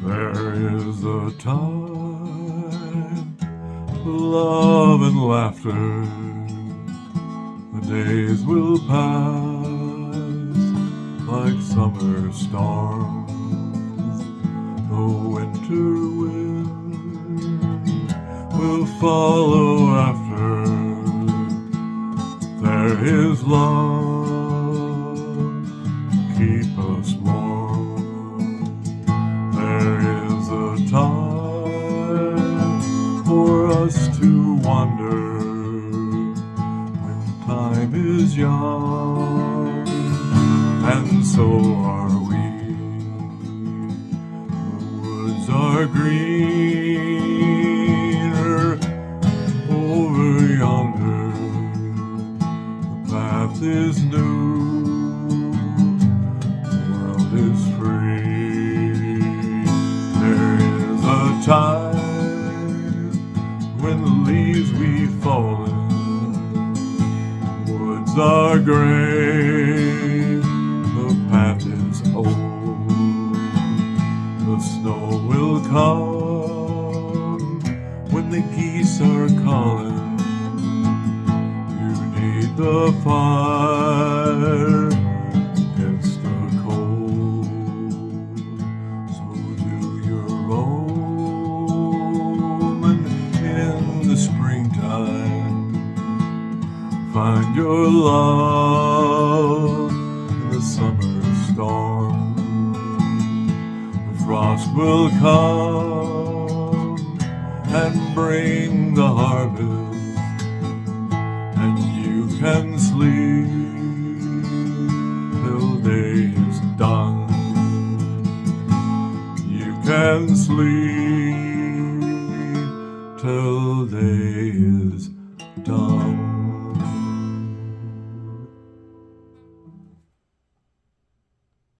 There is a time for love and laughter. The days will pass like summer storms. The winter wind will follow after. There is love to keep us warm. There is a time for us to wander when time is young, and so are we. The woods are greener over yonder. The path is new. The world is free. There is a time when the leaves we've fallen. Woods are gray. The path is old. The snow will come when the geese are calling. You need the fire against the cold. So do your roam, and in the springtime find your love in the summer storm. The frost will come and bring the harvest, and you can sleep till day is done. You can sleep till day is done.